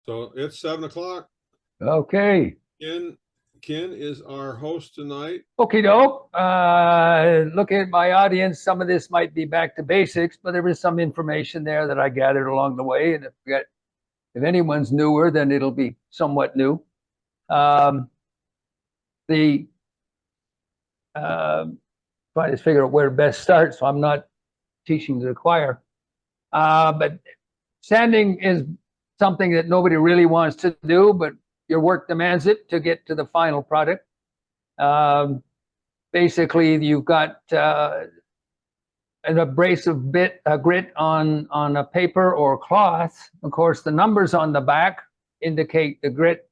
So it's 7 o'clock. Okay. Ken is our host tonight. Okay, doke. Looking at my audience, some of this might be back to basics, but there is some information there that I gathered along the way. And if anyone's newer, then it'll be somewhat new. Trying to figure out where to best start, so I'm not teaching to the choir. But sanding is something that nobody really wants to do, but your work demands it to get to the final product. Basically, you've got an abrasive grit on a paper or cloth. Of course, the numbers on the back indicate the grit.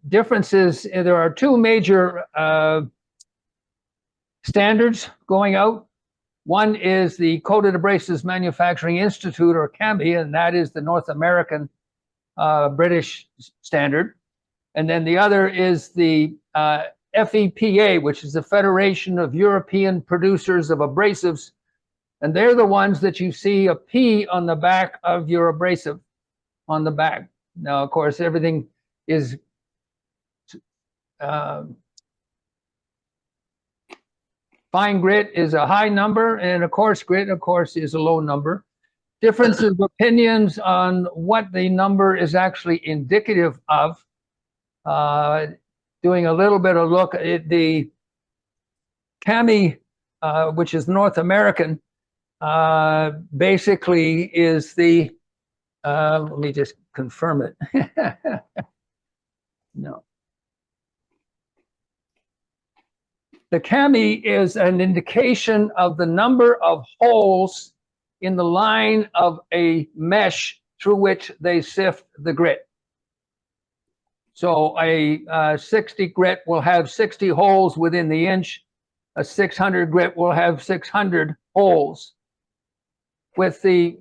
Differences, there are two major standards going out. One is the Coated Abrasives Manufacturing Institute, or CAMI, and that is the North American British standard. And then the other is the FEPA, which is the Federation of European Producers of Abrasives. And they're the ones that you see a P on the back of your abrasive on the back. Now, of course, everything is fine grit is a high number, and a coarse grit, of course, is a low number. Differences of opinions on what the number is actually indicative of. Doing a little bit of look at the CAMI, which is North American, basically is the, let me just confirm it. No. The CAMI is an indication of the number of holes in the line of a mesh through which they sift the grit. So a 60 grit will have 60 holes within the inch. A 600 grit will have 600 holes. With the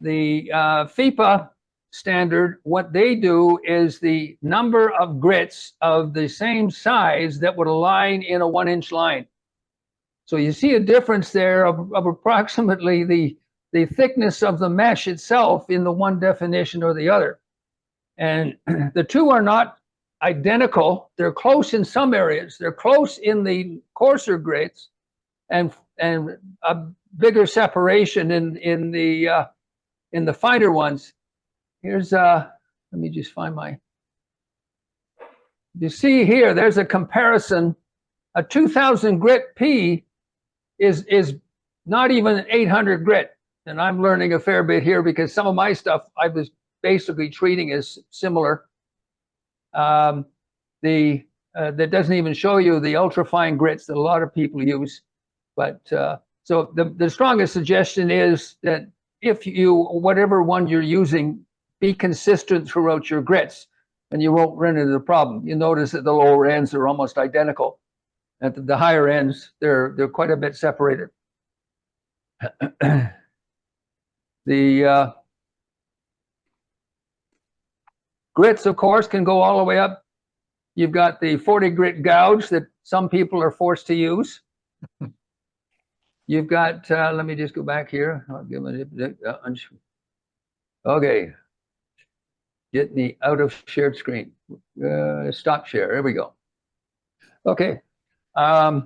FEPA standard, what they do is the number of grits of the same size that would align in a 1-inch line. So you see a difference there of approximately the thickness of the mesh itself in the one definition or the other. And the two are not identical. They're close in some areas. They're close in the coarser grits, and a bigger separation in the finer ones. Here's let me just find my. You see here, there's a comparison. A 2000 grit P is not even 800 grit, and I'm learning a fair bit here because some of my stuff I was basically treating as similar. That doesn't even show you the ultrafine grits that a lot of people use. But so the strongest suggestion is that if you, whatever one you're using, be consistent throughout your grits, and you won't run into the problem. You notice that the lower ends are almost identical. At the higher ends, they're quite a bit separated. The grits, of course, can go all the way up. You've got the 40 grit gouge that some people are forced to use. You've got, let me just go back here. I'll give it okay. Get me out of shared screen. Stop share. There we go. Okay. Of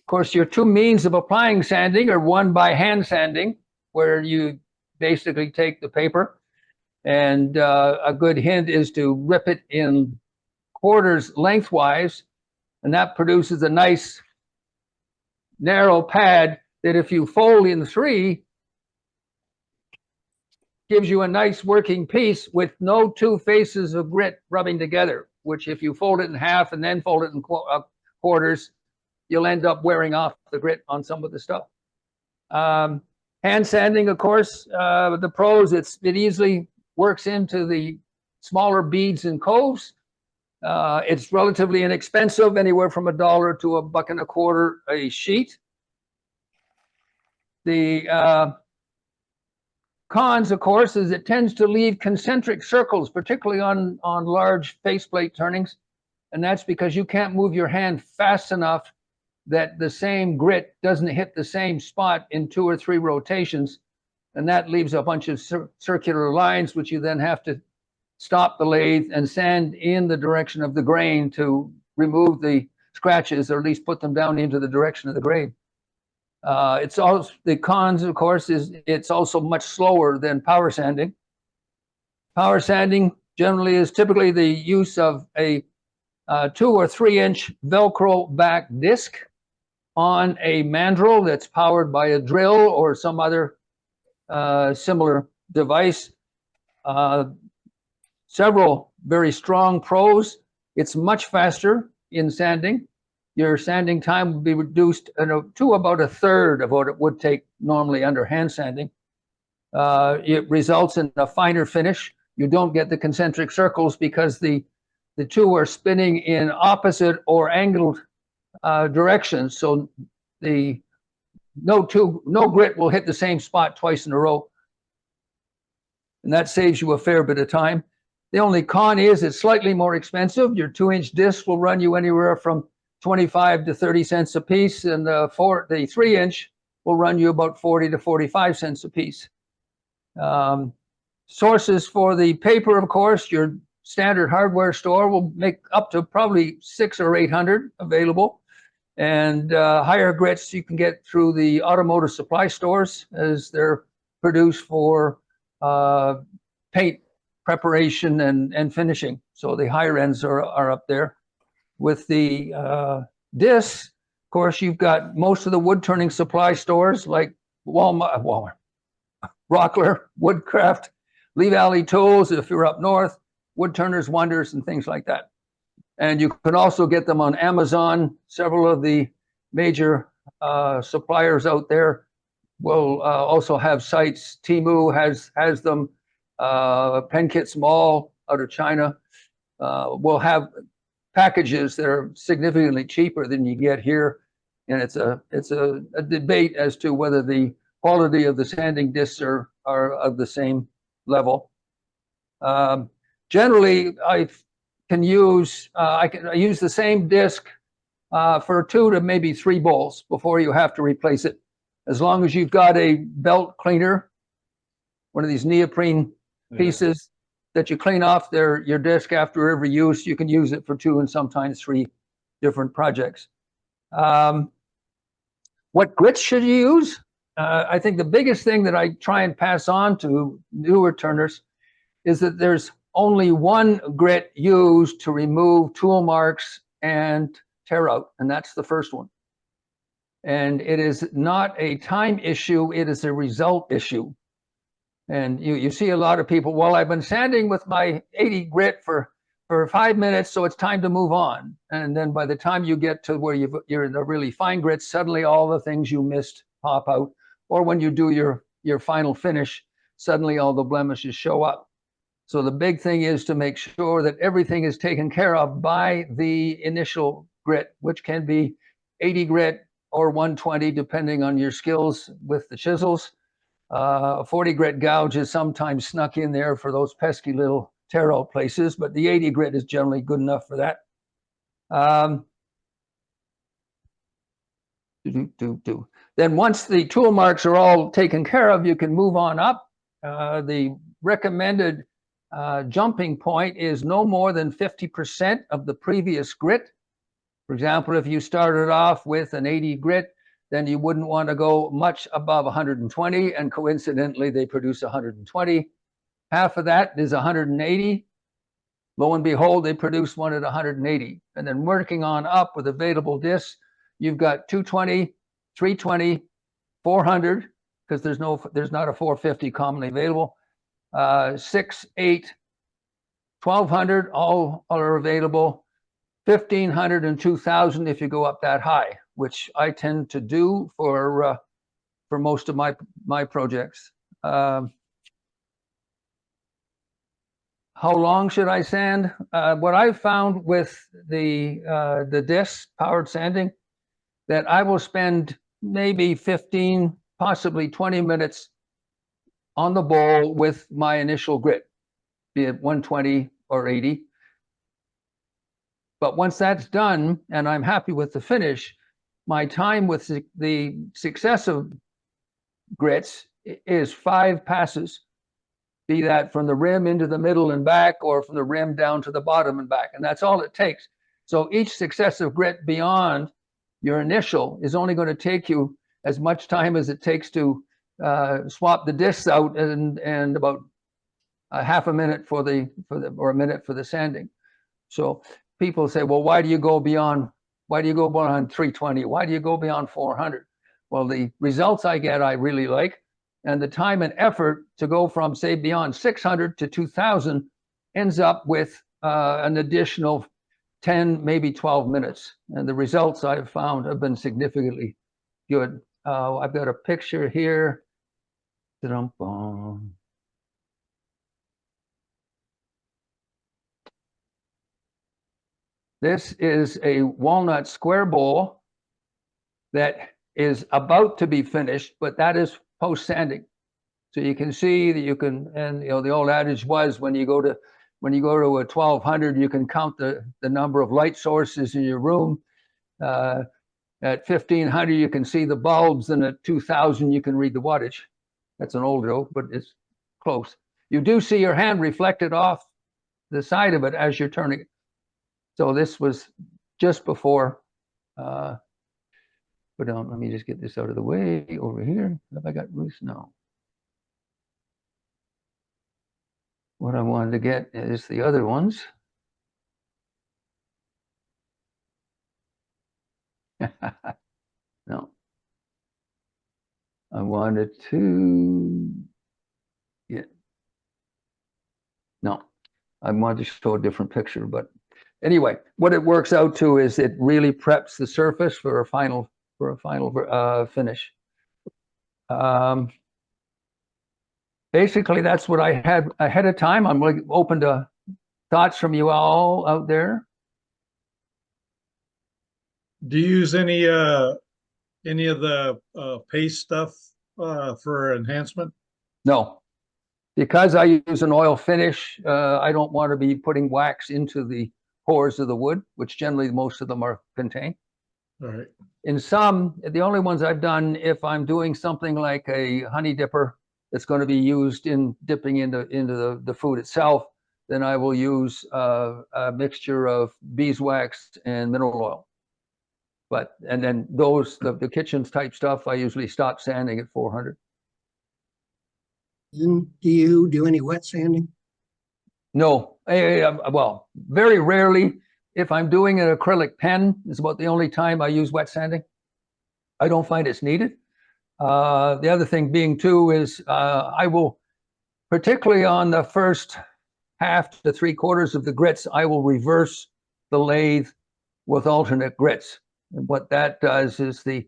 course, your two means of applying sanding are one by hand sanding, where you basically take the paper, and a good hint is to rip it in quarters lengthwise, and that produces a nice narrow pad that if you fold in 3, gives you a nice working piece with no two faces of grit rubbing together, which if you fold it in half and then fold it in quarters, you'll end up wearing off the grit on some of the stuff. Hand sanding, of course, the pros, it easily works into the smaller beads and coves. It's relatively inexpensive, anywhere from $1 to $1.25 a sheet. The cons, of course, is it tends to leave concentric circles, particularly on large faceplate turnings, and that's because you can't move your hand fast enough that the same grit doesn't hit the same spot in 2 or 3 rotations, and that leaves a bunch of circular lines, which you then have to stop the lathe and sand in the direction of the grain to remove the scratches, or at least put them down into the direction of the grain. It's also, the cons, of course, is it's also much slower than power sanding. Power sanding generally is typically the use of a 2 or 3 inch Velcro back disc on a mandrel that's powered by a drill or some other similar device. Several very strong pros. It's much faster in sanding. Your sanding time would be reduced to about a third of what it would take normally under hand sanding. It results in a finer finish. You don't get the concentric circles because the two are spinning in opposite or angled directions. So no grit will hit the same spot twice in a row. And that saves you a fair bit of time. The only con is it's slightly more expensive. Your 2-inch disc will run you anywhere from 25 to 30 cents a piece, and the 3-inch will run you about 40 to 45 cents a piece. Sources for the paper, of course, your standard hardware store will make up to probably 600 or 800 available, and higher grits you can get through the automotive supply stores, as they're produced for paint preparation and finishing. So the higher ends are up there. With the discs, of course, you've got most of the wood turning supply stores like Walmart, Rockler, Woodcraft, Lee Valley Tools if you're up north, Wood Turners Wonders, and things like that. And you can also get them on Amazon. Several of the major suppliers out there will also have sites. Temu has them. Penkits Mall out of China will have packages that are significantly cheaper than you get here, and it's a debate as to whether the quality of the sanding discs are of the same level. Generally, I use the same disc for 2 to maybe 3 bowls before you have to replace it, as long as you've got a belt cleaner, one of these neoprene pieces that you clean off your disc after every use. You can use it for 2 and sometimes 3 different projects. What grits should you use? I think the biggest thing that I try and pass on to newer turners is that there's only one grit used to remove tool marks and tear out, and that's the first one. And it is not a time issue, it is a result issue. And you see a lot of people, well, I've been sanding with my 80 grit for 5 minutes, so it's time to move on. And then by the time you get to where you're in the really fine grits, suddenly all the things you missed pop out. Or when you do your final finish, suddenly all the blemishes show up. So the big thing is to make sure that everything is taken care of by the initial grit, which can be 80 grit or 120, depending on your skills with the chisels. 40 grit gouge is sometimes snuck in there for those pesky little tear out places, but the 80 grit is generally good enough for that. Then once the tool marks are all taken care of, you can move on up. The recommended jumping point is no more than 50% of the previous grit. For example, if you started off with an 80 grit, then you wouldn't want to go much above 120, and coincidentally, they produce 120. Half of that is 180. Lo and behold, they produce one at 180. And then working on up with available discs, you've got 220, 320, 400, because there's not a 450 commonly available. 6, 8, 1200, all are available. 1500 and 2000 if you go up that high, which I tend to do for most of my projects. How long should I sand? What I've found with the disc powered sanding, that I will spend maybe 15, possibly 20 minutes on the bowl with my initial grit, be it 120 or 80. But once that's done and I'm happy with the finish, my time with the successive grits is 5 passes, be that from the rim into the middle and back, or from the rim down to the bottom and back. And that's all it takes. So each successive grit beyond your initial is only going to take you as much time as it takes to swap the discs out, and about a half a minute or a minute for the sanding. So people say, well, why do you go beyond 320? Why do you go beyond 400? Well, the results I get, I really like. And the time and effort to go from, say, beyond 600 to 2000 ends up with an additional 10, maybe 12 minutes. And the results I've found have been significantly good. I've got a picture here. This is a walnut square bowl that is about to be finished, but that is post sanding. So you can see that you can, and the old adage was, when you go to a 1200, you can count the number of light sources in your room. At 1500, you can see the bulbs, and at 2000, you can read the wattage. That's an old joke, but it's close. You do see your hand reflected off the side of it as you're turning it. So this was just before, let me just get this out of the way over here. Have I got loose? No. What I wanted to get is the other ones. No. I wanted to get, no, I wanted to show a different picture, but anyway, what it works out to is it really preps the surface for a final finish. Basically, that's what I had ahead of time. I'm really open to thoughts from you all out there. Do you use any of the paste stuff for enhancement? No, because I use an oil finish. I don't want to be putting wax into the pores of the wood, which generally most of them are contained. All right. In some, the only ones I've done, if I'm doing something like a honey dipper that's going to be used in dipping into the food itself, then I will use a mixture of beeswax and mineral oil. And then the kitchen type stuff, I usually stop sanding at 400. Do you do any wet sanding? No, well, very rarely. If I'm doing an acrylic pen, it's about the only time I use wet sanding. I don't find it's needed. The other thing being too is I will, particularly on the first half to 3/4 of the grits, I will reverse the lathe with alternate grits. And what that does is the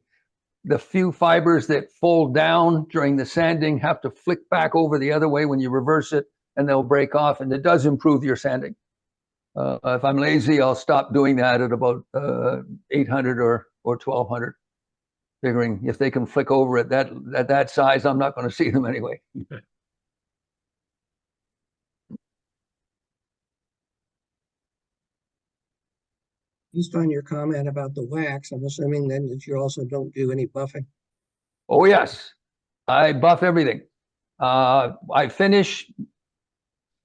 few fibers that fold down during the sanding have to flick back over the other way when you reverse it, and they'll break off, and it does improve your sanding. If I'm lazy, I'll stop doing that at about 800 or 1200, figuring if they can flick over at that size, I'm not going to see them anyway. Based on your comment about the wax, I'm assuming then that you also don't do any buffing. Oh yes, I buff everything. I finish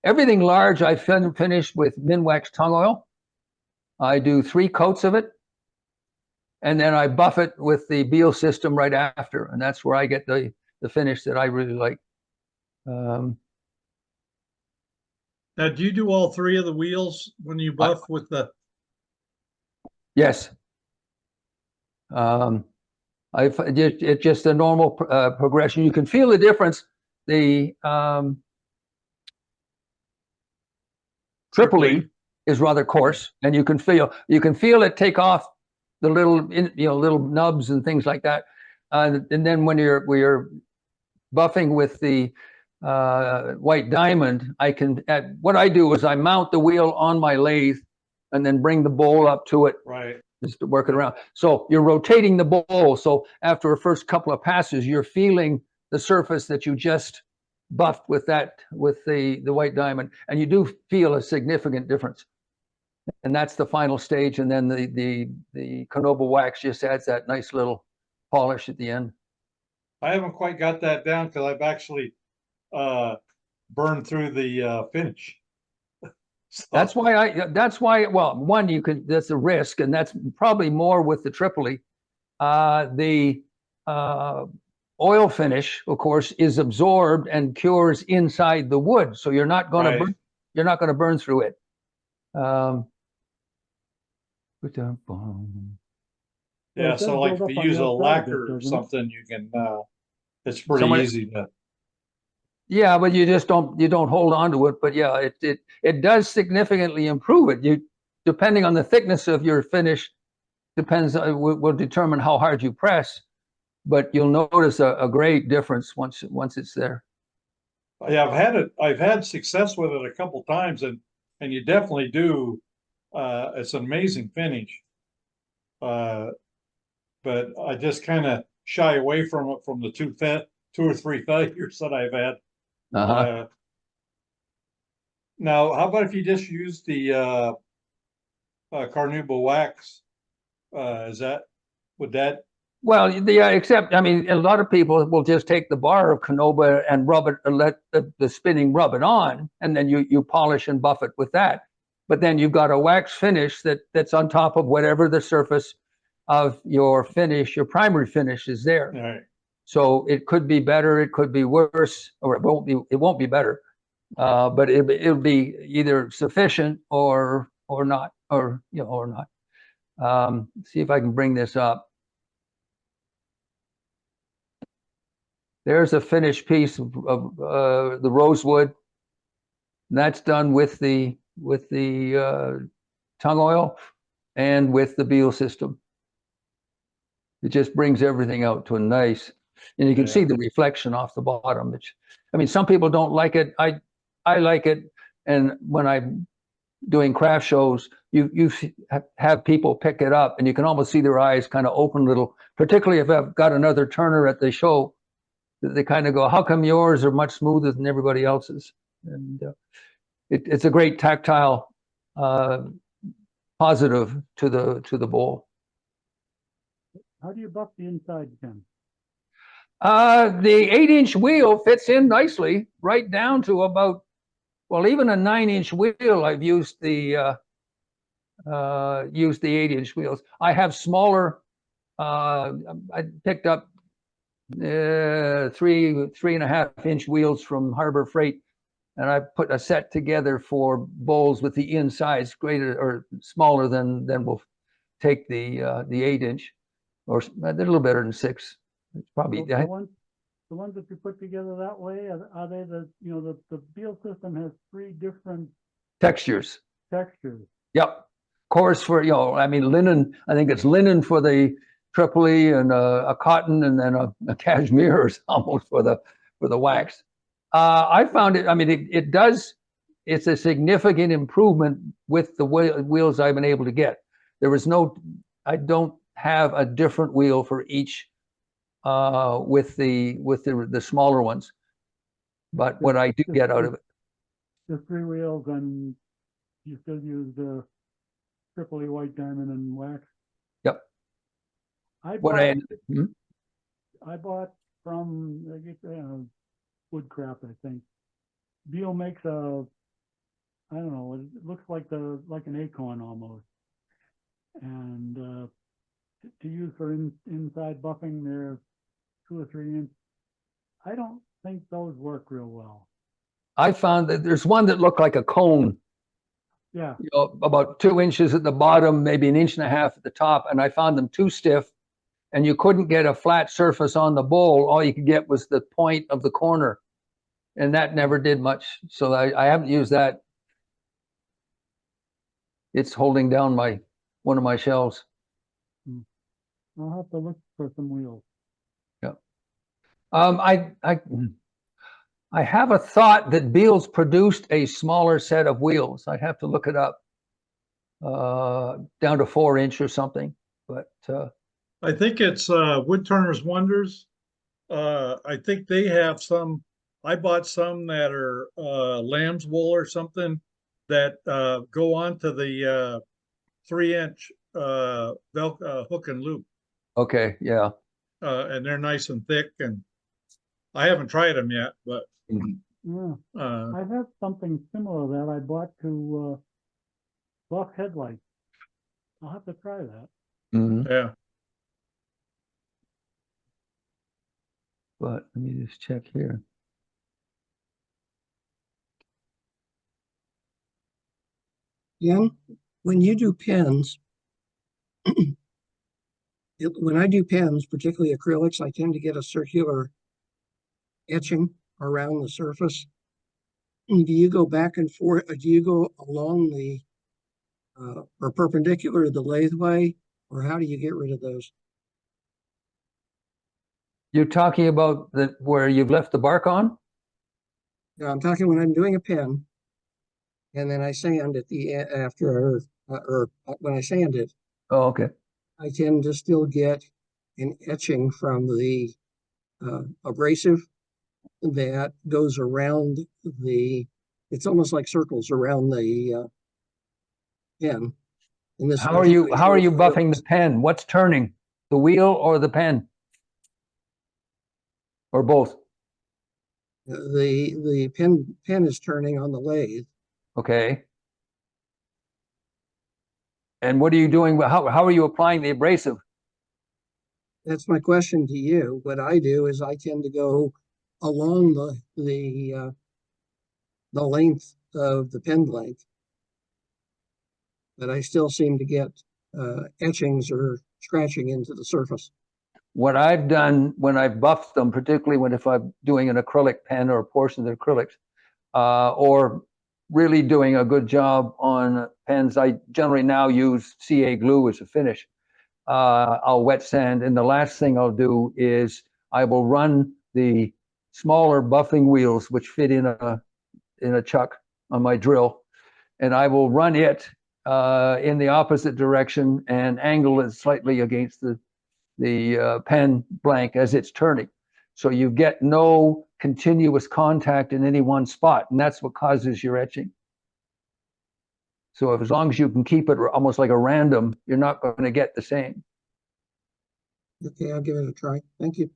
everything large. I finish with Minwax tongue oil. I do 3 coats of it, and then I buff it with the Beal system right after, and that's where I get the finish that I really like. Now, do you do all 3 of the wheels when you buff with the? Yes. It's just a normal progression. You can feel the difference. The triple E is rather coarse, and you can feel it take off the little little nubs and things like that. And then when you're buffing with the white diamond, what I do is I mount the wheel on my lathe and then bring the bowl up to it. Right. Just to work it around. So you're rotating the bowl. So after a first couple of passes, you're feeling the surface that you just buffed with the white diamond, and you do feel a significant difference. And that's the final stage. And then the Canoba wax just adds that nice little polish at the end. I haven't quite got that down because I've actually burned through the finish. So, That's why, well, one, that's a risk, and that's probably more with the Tripoli. The oil finish, of course, is absorbed and cures inside the wood. So you're not going Right. to you're not going to burn through it. yeah, it does so like build if up you on use the a outside a bit, lacquer or doesn't it? something, you can, it's pretty Somebody- easy to, Yeah, but you don't hold on to it. But yeah, it does significantly improve it. You, depending on the thickness of your finish, depends will determine how hard you press. But you'll notice a great difference once it's there. yeah, I've had success with it a couple times, and you definitely do. It's an amazing finish. But I just kind of shy away from it from the two or three failures that I've had. Uh-huh. Now, how about if you just use the carnauba wax? Would that? Well, yeah, except, I mean, a lot of people will just take the bar of Canoba and rub it and let the spinning rub it on, and then you polish and buff it with that. But then you've got a wax finish that's on top of whatever the surface of your finish, your primary finish is there. All right. So it could be better, it could be worse, or it won't be better. But it'll be either sufficient or not, or not. See if I can bring this up. There's a finished piece of the rosewood. And that's done with the tongue oil and with the Beal system. It just brings everything out to a nice, and you can see the reflection off the bottom. I mean, some people don't like it. I like it, and when I'm doing craft shows, you have people pick it up, and you can almost see their eyes kind of open a little. Particularly if I've got another turner at the show, they kind of go, "How come yours are much smoother than everybody else's?" And it's a great tactile positive to the bowl. How do you buff the inside, Ken? The 8-inch wheel fits in nicely, right down to about, well, even a 9-inch wheel. I've used the 8-inch wheels. I have smaller. I picked up 3.5-inch wheels from Harbor Freight, and I put a set together for bowls with the insides greater or smaller than will take the 8-inch, or a little better than 6. It's probably The ones that you put together that way, are they the Beal system has 3 different textures. textures. Yep. Coarse for, I mean, linen. I think it's linen for the Tripoli, and a cotton, and then a cashmere or almost for the wax. I found it. I mean, it does. It's a significant improvement with the wheels I've been able to get. There was no. I don't have a different wheel for each with the smaller ones, but what I do get out of it. The 3 wheels, and you still use the Tripoli white diamond and wax. Yep. I bought from Woodcraft, I think. Beal makes I don't know, it looks like an acorn almost. And to use for inside buffing, they're 2 or 3 inch. I don't think those work real well. I found that there's one that looked like a cone. Yeah. About 2 inches at the bottom, maybe 1.5 inches at the top, and I found them too stiff, and you couldn't get a flat surface on the bowl. All you could get was the point of the corner, and that never did much. So I haven't used that. It's holding down one of my shelves. I'll have to look for some wheels. Yeah. I have a thought that Beal's produced a smaller set of wheels. I'd have to look it up, down to 4-inch or something. But I think it's Woodturner's Wonders. I think they have some. I bought some that are lamb's wool or something, that go onto the 3-inch hook and loop. Okay, yeah. And they're nice and thick, and I haven't tried them yet, but Yeah, uh, I have something similar that I bought to buff headlights. I'll have to try that. Mhm. yeah. But let me just check here. Ken, when you do pens, when I do pens, particularly acrylics, I tend to get a circular etching around the surface. Do you go back and forth? Do you go along the or perpendicular to the lathe way, or how do you get rid of those? You're talking about the where you've left the bark on? Now, I'm talking when I'm doing a pen, and then I sand at the after, or when I sand it, Oh, okay. I tend to still get an etching from the abrasive that goes around the. It's almost like circles around the pen. In this, How I are think you I how are showed you buffing acrylics. the pen? What's turning? The wheel or the pen? Or both? The pen is turning on the lathe. Okay. And what are you doing? How are you applying the abrasive? That's my question to you. What I do is I tend to go along the length of the pen length, but I still seem to get etchings or scratching into the surface. What I've done when I've buffed them, particularly when if I'm doing an acrylic pen or a portion of the acrylics, or really doing a good job on pens, I generally now use CA glue as a finish. I'll wet sand, and the last thing I'll do is I will run the smaller buffing wheels, which fit in a chuck on my drill, and I will run it in the opposite direction and angle it slightly against the pen blank as it's turning. So you get no continuous contact in any one spot, and that's what causes your etching. So as long as you can keep it almost like a random, you're not going to get the same. Okay, I'll give it a try. Thank you.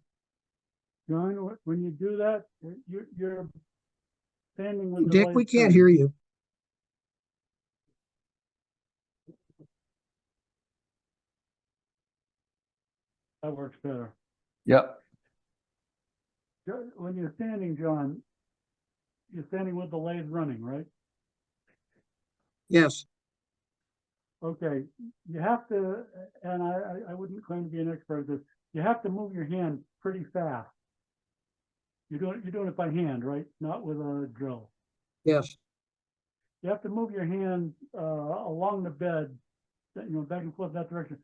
John, when you do that, you're standing with the Dick, lathe we can't turning. hear you. That works better. Yep. When you're standing, John, you're standing with the lathe running, right? Yes, Okay, you have to, and I wouldn't claim to be an expert at this, you have to move your hand pretty fast. You're doing it by hand, right? Not with a drill. yes. You have to move your hand along the bed, back and forth in that direction,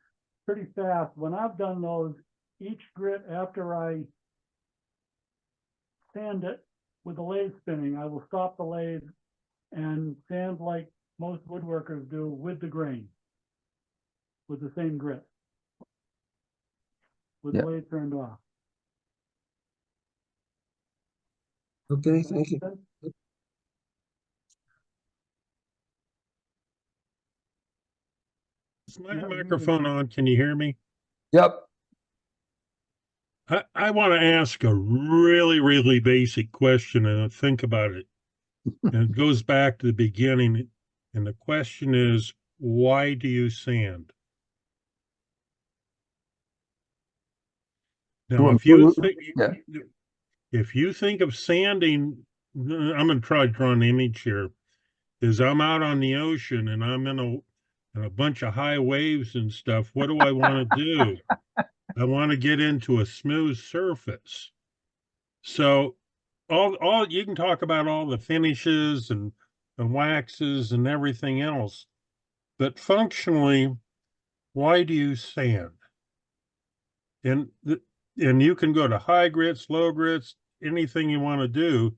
pretty fast. When I've done those, each grit after I sand it with the lathe spinning, I will stop the lathe and sand like most woodworkers do with the grain, with the same grit, with Yep. the lathe turned off. Okay, thank you. Is my Yeah, microphone on? Can you hear me? Yep. I want to ask a really, really basic question and think about it. And it goes back to the beginning. And the question is, why do you sand? Now, To improve. Yeah. if you think of sanding, I'm going to try to draw an image here. Is I'm out on the ocean and I'm in a bunch of high waves and stuff. What do I want to do? I want to get into a smooth surface. So all you can talk about all the finishes and waxes and everything else, but functionally, why do you sand? And and you can go to high grits, low grits, anything you want to do,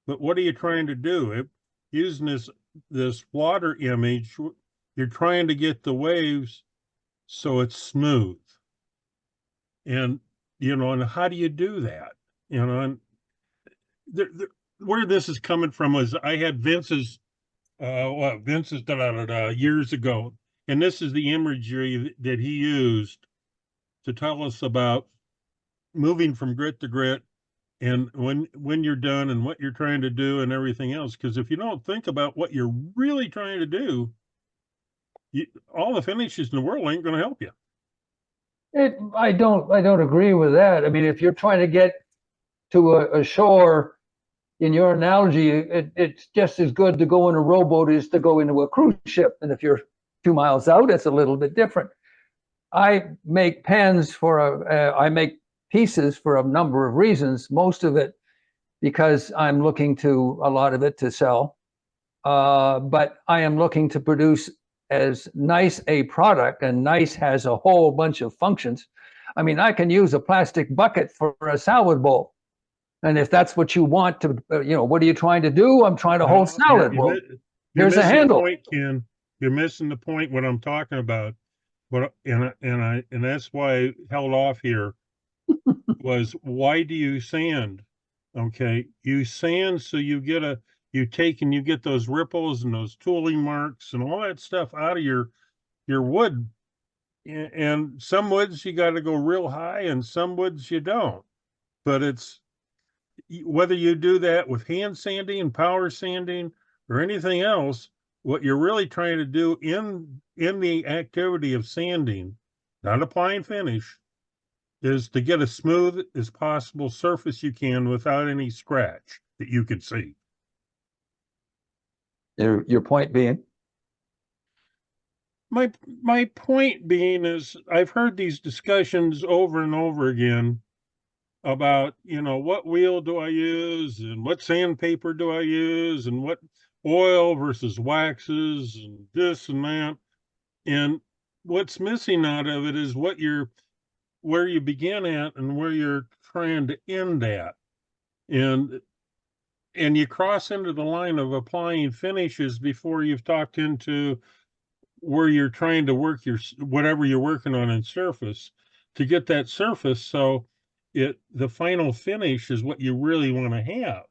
but what are you trying to do? Using this water image, you're trying to get the waves so it's smooth. And and how do you do that? And where this is coming from is I had Vince's what Vince's years ago. And this is the imagery that he used to tell us about moving from grit to grit and when you're done and what you're trying to do and everything else. Because if you don't think about what you're really trying to do, all the finishes in the world ain't going to help you. I don't agree with that. I mean, if you're trying to get to a shore, in your analogy, it's just as good to go in a rowboat as to go into a cruise ship. And if you're 2 miles out, it's a little bit different. I make pens I make pieces for a number of reasons. Most of it because I'm looking to a lot of it to sell. But I am looking to produce as nice a product, and nice has a whole bunch of functions. I mean, I can use a plastic bucket for a salad bowl. And if that's what you want to, what are you trying to do? I'm trying to hold salad. Well, here's a handle. Point, Ken. You're missing the point. What I'm talking about, and that's why I held off here. Was why do you sand? Okay, you sand so you get you get those ripples and those tooling marks and all that stuff out of your wood. And some woods you got to go real high, and some woods you don't. But it's whether you do that with hand sanding and power sanding or anything else, what you're really trying to do in the activity of sanding, not applying finish, is to get as smooth as possible surface you can without any scratch that you can see. Your point being? My point being is I've heard these discussions over and over again about, what wheel do I use and what sandpaper do I use and what oil versus waxes and this and that. And what's missing out of it is where you begin at and where you're trying to end at. And you cross into the line of applying finishes before you've talked into where you're trying to work whatever you're working on in surface to get that surface. So the final finish is what you really want to have.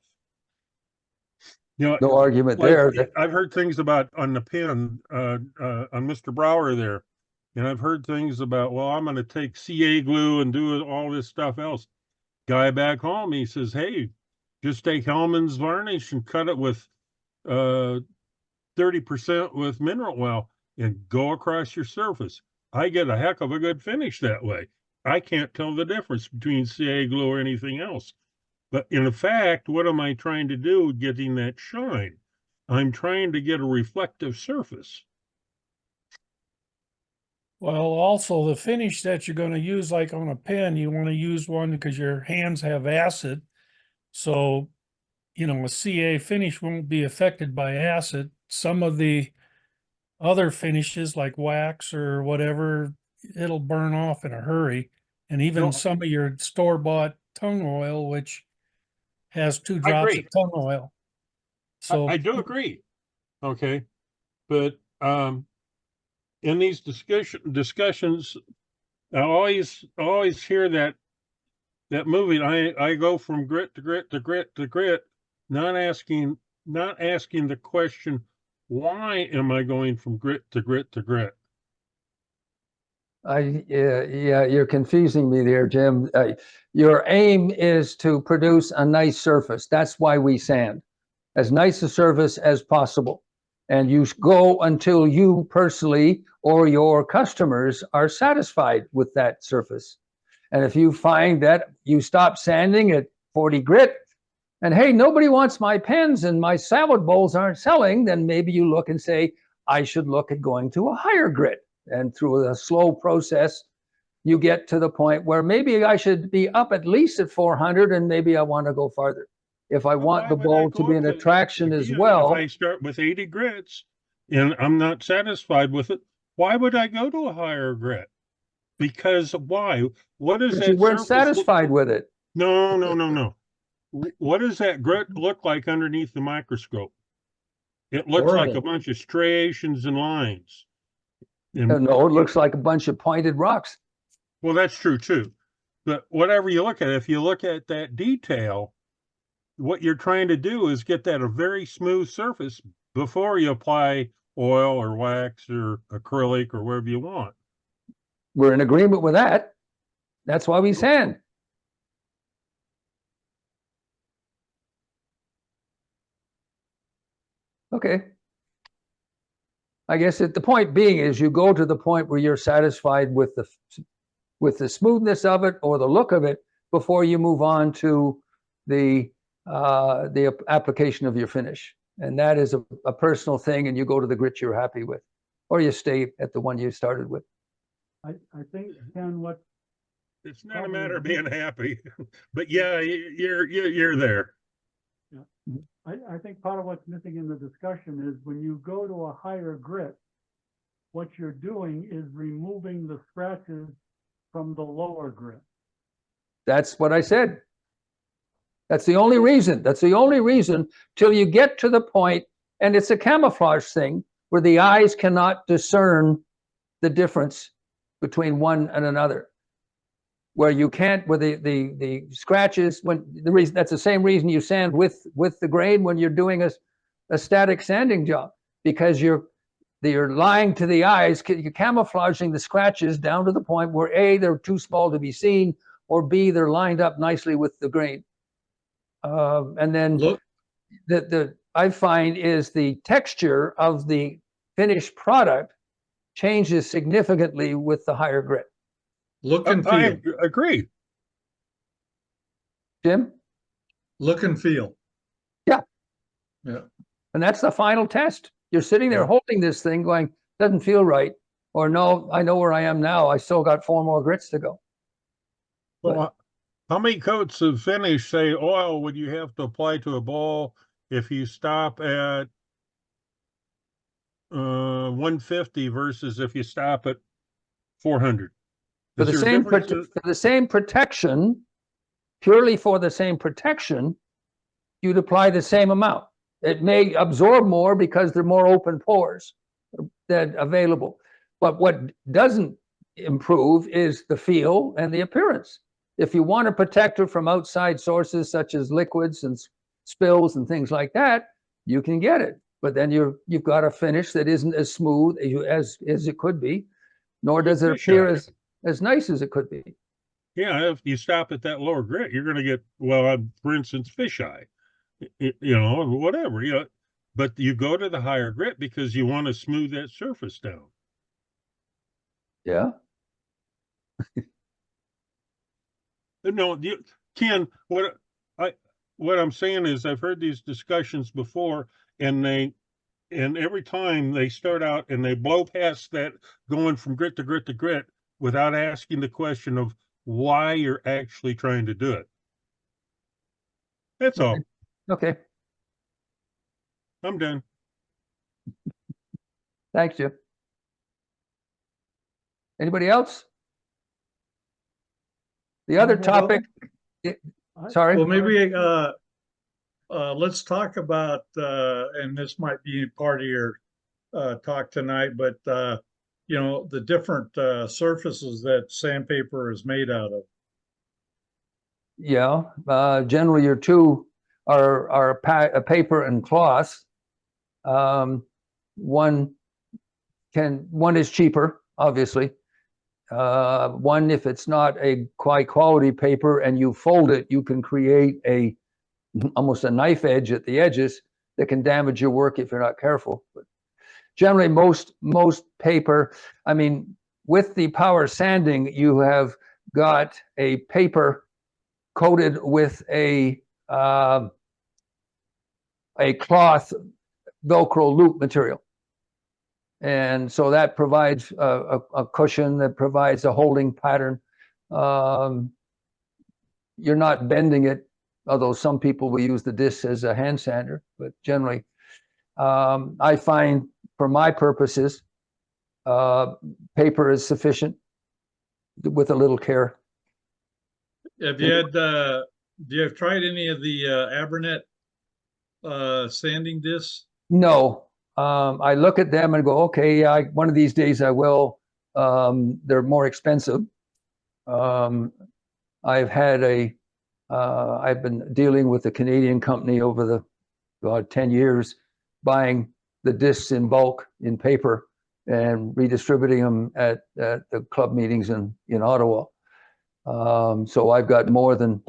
No argument there. I've heard things about on the pen, on Mr. Brower there. And I've heard things about, well, I'm going to take CA glue and do all this stuff else. Guy back home, he says, hey, just take Hellman's varnish and cut it with 30% with mineral oil and go across your surface. I get a heck of a good finish that way. I can't tell the difference between CA glue or anything else. But in fact, what am I trying to do getting that shine? I'm trying to get a reflective surface. Well, also the finish that you're going to use, like on a pen, you want to use one because your hands have acid. So, a CA finish won't be affected by acid. Some of the other finishes like wax or whatever, it'll burn off in a hurry. And even some of your store-bought tongue oil, which has 2 drops of tongue oil. So I do agree. Okay. But in these discussions, I always hear that movie. I go from grit to grit to grit to grit, not asking the question, why am I going from grit to grit to grit? Yeah, you're confusing me there, Jim. Your aim is to produce a nice surface. That's why we sand, as nice a surface as possible. And you go until you personally or your customers are satisfied with that surface. And if you find that you stop sanding at 40 grit, and hey, nobody wants my pens and my salad bowls aren't selling, then maybe you look and say, I should look at going to a higher grit. And through a slow process, you get to the point where maybe I should be up at least at 400 and maybe I want to go farther. If I want the bowl to be an attraction as well. If I start with 80 grits and I'm not satisfied with it, why would I go to a higher grit? Because why? What is that? You weren't satisfied with it. No. What does that grit look like underneath the microscope? It looks like a bunch of striations and lines. No, it looks like a bunch of pointed rocks. Well, that's true too. But whatever you look at, if you look at that detail, what you're trying to do is get that a very smooth surface, before you apply oil or wax or acrylic or whatever you want. We're in agreement with that. That's why we sand. Okay. I guess the point being is you go to the point where you're satisfied with the smoothness of it or the look of it before you move on to the application of your finish. And that is a personal thing, and you go to the grit you're happy with, or you stay at the one you started with. I think, Ken, what It's not a Probably matter of a being happy, but yeah, you're there. I think part of what's missing in the discussion is when you go to a higher grit, what you're doing is removing the scratches from the lower grit. That's what I said. That's the only reason. That's the only reason till you get to the point, and it's a camouflage thing where the eyes cannot discern the difference between one and another. Where you can't, where the scratches, when the reason, that's the same reason you sand with the grain when you're doing a static sanding job, because you're lying to the eyes, you're camouflaging the scratches down to the point where A, they're too small to be seen, or B, they're lined up nicely with the grain. And then Look, I find is the texture of the finished product changes significantly with the higher grit. look and I feel, agree. Jim? look and feel. Yeah. Yeah. And that's the final test. You're sitting there Yeah. holding this thing going, doesn't feel right. Or no, I know where I am now. I still got 4 more grits to go. Well, how many coats of finish, say oil, would you have to apply to a ball if you stop at 150 versus if you stop at 400? For Is the there a same difference in- for the same protection, purely for the same protection, you'd apply the same amount. It may absorb more because there are more open pores that available. But what doesn't improve is the feel and the appearance. If you want a protector from outside sources such as liquids and spills and things like that, you can get it. But then you've got a finish that isn't as smooth as it could be, nor does it appear as nice as it could be. Yeah, if you stop at that lower grit, you're going to get, well, for instance, fisheye, whatever, but you go to the higher grit because you want to smooth that surface down. Yeah. No, Ken, what I'm saying is I've heard these discussions before, and every time they start out and they blow past that going from grit to grit to grit without asking the question of why you're actually trying to do it. That's all. Okay. I'm done. Thanks, Jim. Anybody else? The other topic, sorry. Well, maybe let's talk about and this might be part of your talk tonight, but the different surfaces that sandpaper is made out of. Yeah, generally your two are paper and cloth. One is cheaper, obviously. One, if it's not a high quality paper and you fold it, you can create almost a knife edge at the edges that can damage your work if you're not careful. But generally, most paper, I mean, with the power sanding, you have got a paper coated with a cloth Velcro loop material. And so that provides a cushion, that provides a holding pattern. You're not bending it, although some people will use the disc as a hand sander, but generally, I find for my purposes, paper is sufficient with a little care. Have you had, do you have tried any of the Abernet sanding discs? No, I look at them and go, okay, one of these days I will. They're more expensive. I've been dealing with a Canadian company over the 10 years, buying the discs in bulk in paper and redistributing them at the club meetings in Ottawa. So I've got more than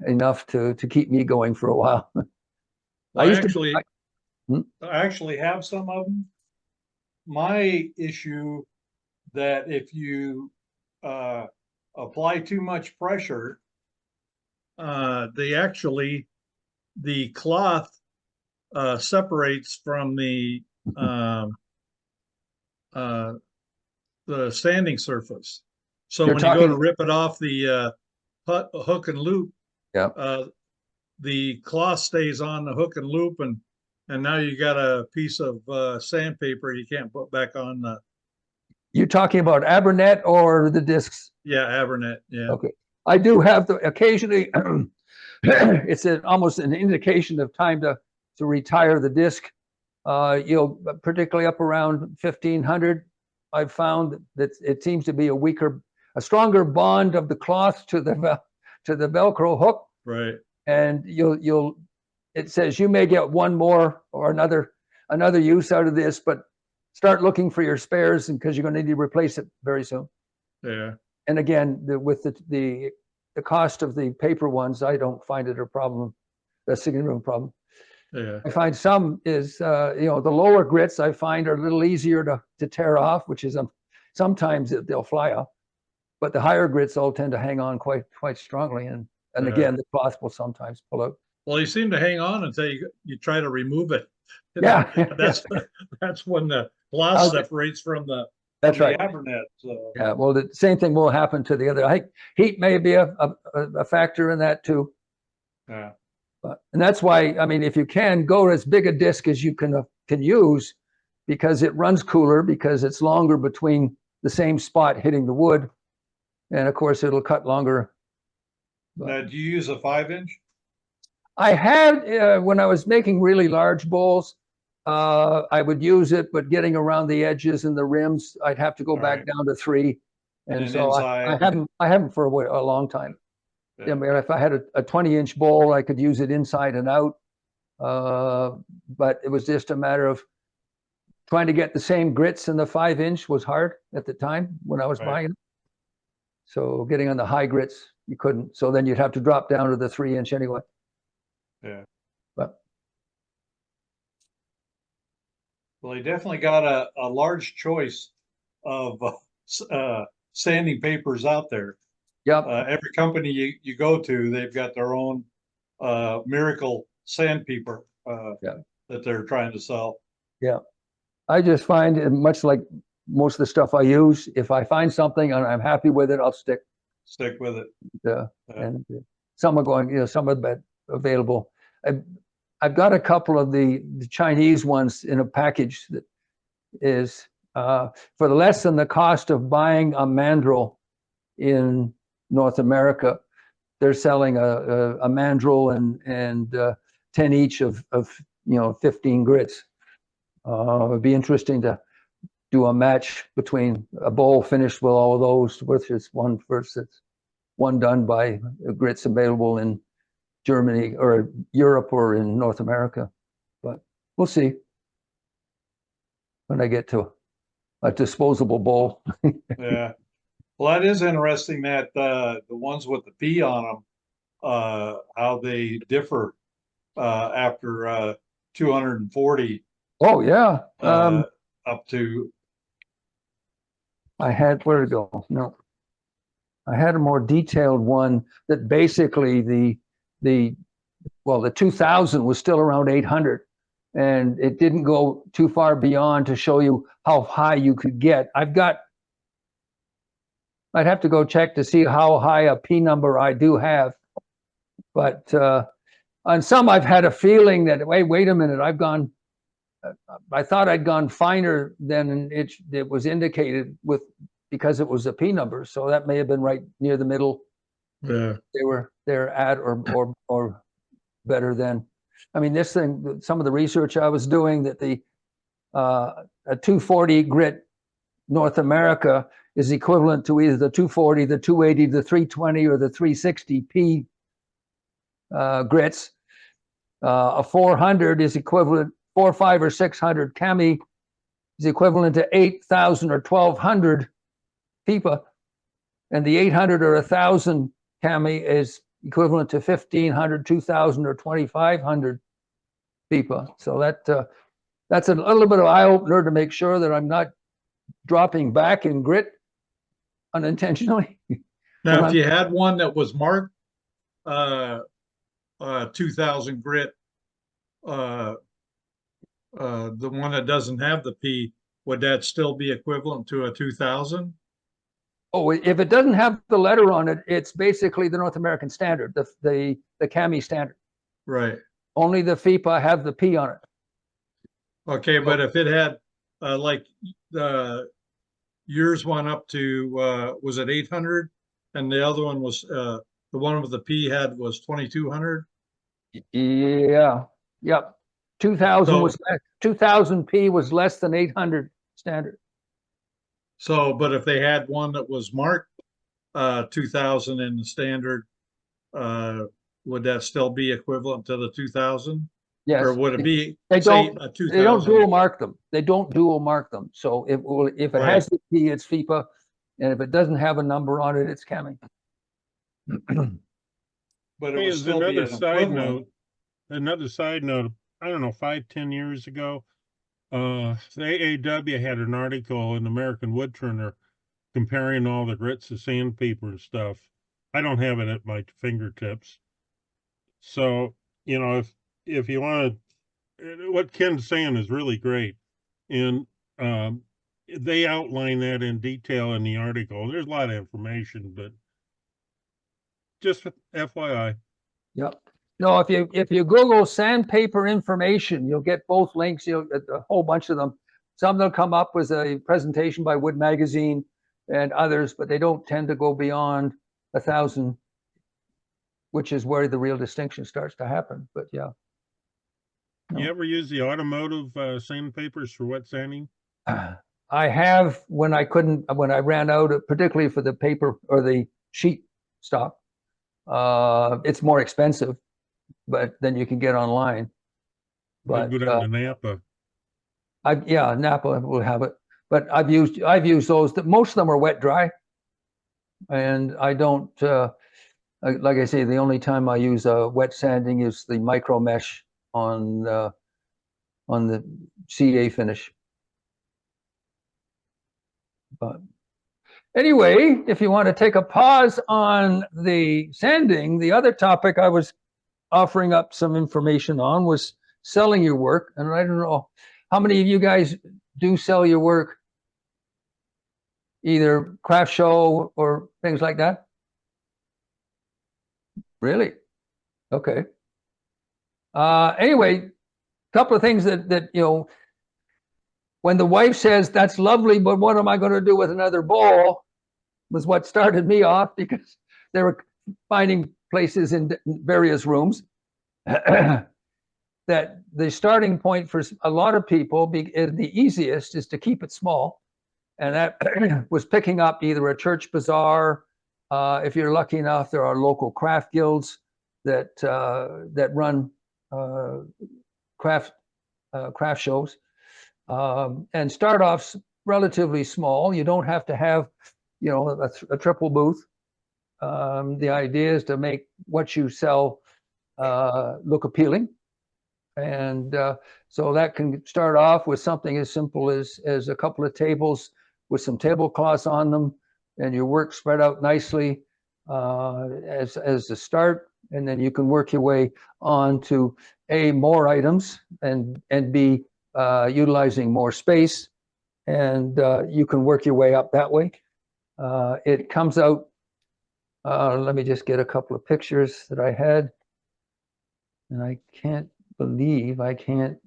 enough to keep me going for a while. I I- actually have some of them. My issue that if you apply too much pressure, the cloth separates from the sanding surface. So You're when you go to talking- rip it off the hook and loop, Yeah. the cloth stays on the hook and loop, and now you got a piece of sandpaper you can't put back on the. You're talking about Abernet or the discs? Yeah, Abernet. Yeah. Okay. I do have the occasionally, it's almost an indication of time to retire the disc. Particularly up around 1500, I've found that it seems to be a stronger bond of the cloth to the Velcro hook. Right. And it says you may get one more or another use out of this, but start looking for your spares, and because you're going to need to replace it very soon. Yeah. And again, with the cost of the paper ones, I don't find it a significant problem. Yeah. I find some is the lower grits I find are a little easier to tear off, which is sometimes they'll fly off, but the higher grits all tend to hang on quite strongly, and Yeah. again the cloth will sometimes pull out. Well, you seem to hang on until you try to remove it. Yeah. That's when the cloth separates from the. That's from right. the Abernet. So. Yeah. Well, the same thing will happen to the other. I think heat may be a factor in that too. Yeah. And that's why, I mean, if you can go as big a disc as you can use, because it runs cooler, because it's longer between the same spot hitting the wood, and of course it'll cut longer. Now, do you use a 5-inch? I had when I was making really large bowls, I would use it, but getting around the edges and the rims, I'd have to go back down to 3, and so I haven't for a long time. Yeah. I mean, if I had a 20-inch bowl, I could use it inside and out. But it was just a matter of trying to get the same grits in the 5-inch was hard at the time when I was buying it. So getting on the high grits, you couldn't. So then you'd have to drop down to the 3-inch anyway. Yeah. But Well, they definitely got a large choice of sanding papers out there. yep. Every company you go to, they've got their own miracle sandpaper that they're trying to sell. Yeah. I just find it much like most of the stuff I use. If I find something and I'm happy with it, I'll stick with it. And some are going, some of that available. I've got a couple of the Chinese ones in a package that is for less than the cost of buying a mandrel in North America. They're selling a mandrel and 10 each of 15 grits. It would be interesting to do a match between a bowl finished with all of those versus one done by grits available in Germany or Europe or in North America. But we'll see when I get to a disposable bowl. Yeah. Well, that is interesting that the ones with the P on them, how they differ after 240 Oh yeah. up to. I had, where to go? No, I had a more detailed one that basically the 2000 was still around 800, and it didn't go too far beyond to show you how high you could get. I'd have to go check to see how high a P number I do have, but on some I've had a feeling that wait a minute, I thought I'd gone finer than it was indicated because it was a P number. So that may have been right near the middle. Yeah. They're at or better than. I mean, this thing, some of the research I was doing, that a 240 grit North America is equivalent to either the 240, the 280, the 320, or the 360 P grits. A 400 is equivalent. 400, 500, or 600 cami is equivalent to 8,000 or 1,200 pipa, and the 800 or 1,000 cami is equivalent to 1,500, 2,000, or 2,500 pipa. So that's a little bit of eye opener to make sure that I'm not dropping back in grit unintentionally. Now, if you had one that was marked 2,000 grit, the one that doesn't have the P, would that still be equivalent to a 2,000? Oh, if it doesn't have the letter on it, it's basically the North American standard, the cami standard. Right. Only the FIPA have the P on it. Okay, but if it had like yours went up to was it 800, and the other one was the one with the P had was 2,200. Yeah, yep. 2,000 So- was 2,000 P was less than 800 standard. So, but if they had one that was marked 2,000 in the standard, would that still be equivalent to the 2,000? Yes. Or would it be, They say, don't. a They don't 2,000? dual mark them. They don't dual mark them. So if it Right. has the P, it's FIPA, and if it doesn't have a number on it, it's cami. But it Hey, would as still be another an side equivalent. note, I don't know, 5-10 years ago, the AAW had an article in American Woodturner comparing all the grits of sandpaper and stuff. I don't have it at my fingertips. So, if you want to, what Ken's saying is really great. And they outline that in detail in the article. There's a lot of information, but just FYI. Yep. No, if you Google sandpaper information, you'll get both links. You'll get a whole bunch of them. Some will come up with a presentation by Wood Magazine and others, but they don't tend to go beyond 1,000, which is where the real distinction starts to happen. But yeah. No. You ever use the automotive sandpapers for wet sanding? I have when I ran out, particularly for the paper or the sheet stock. It's more expensive, but then you can get online. I'd But go down to Napa. Napa will have it. But I've used those. Most of them are wet dry, and I don't. Like I say, the only time I use wet sanding is the micro mesh on the CA finish. But anyway, if you want to take a pause on the sanding, the other topic I was offering up some information on was selling your work. And I don't know how many of you guys do sell your work, either craft show or things like that. Really? Okay. Anyway, a couple of things that when the wife says, "That's lovely, but what am I going to do with another bowl?" was what started me off, because they were finding places in various rooms that the starting point for a lot of people, the easiest is to keep it small. And that was picking up either a church bazaar. If you're lucky enough, there are local craft guilds that run craft shows, and start off relatively small. You don't have to have, a triple booth. The idea is to make what you sell look appealing, and so that can start off with something as simple as a couple of tables with some tablecloths on them, and your work spread out nicely as the start, and then you can work your way on to A, more items, and B, utilizing more space, and you can work your way up that way. It comes out, let me just get a couple of pictures that I had, and I can't believe I can't.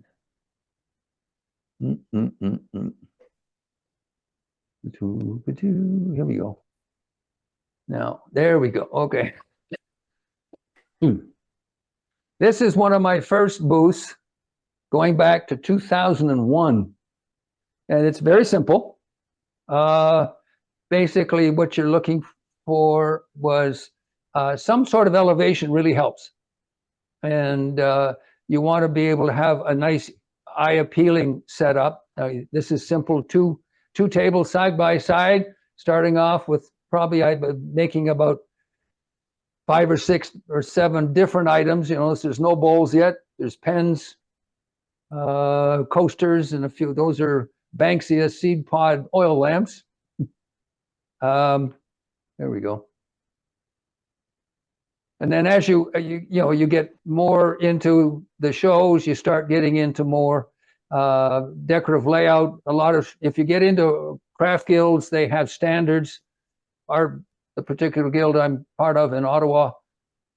Here we go. Now, there we go. Okay. This is one of my first booths going back to 2001. And it's very simple. Basically, what you're looking for was some sort of elevation really helps. And you want to be able to have a nice eye appealing setup. This is simple, two tables side by side, starting off with probably making about 5 or 6 or 7 different items. You know, there's no bowls yet. There's pens, coasters, and a few. Those are Banksia seed pod oil lamps. There we go. And then as you get more into the shows, you start getting into more decorative layout. If you get into craft guilds, they have standards. The particular guild I'm part of in Ottawa,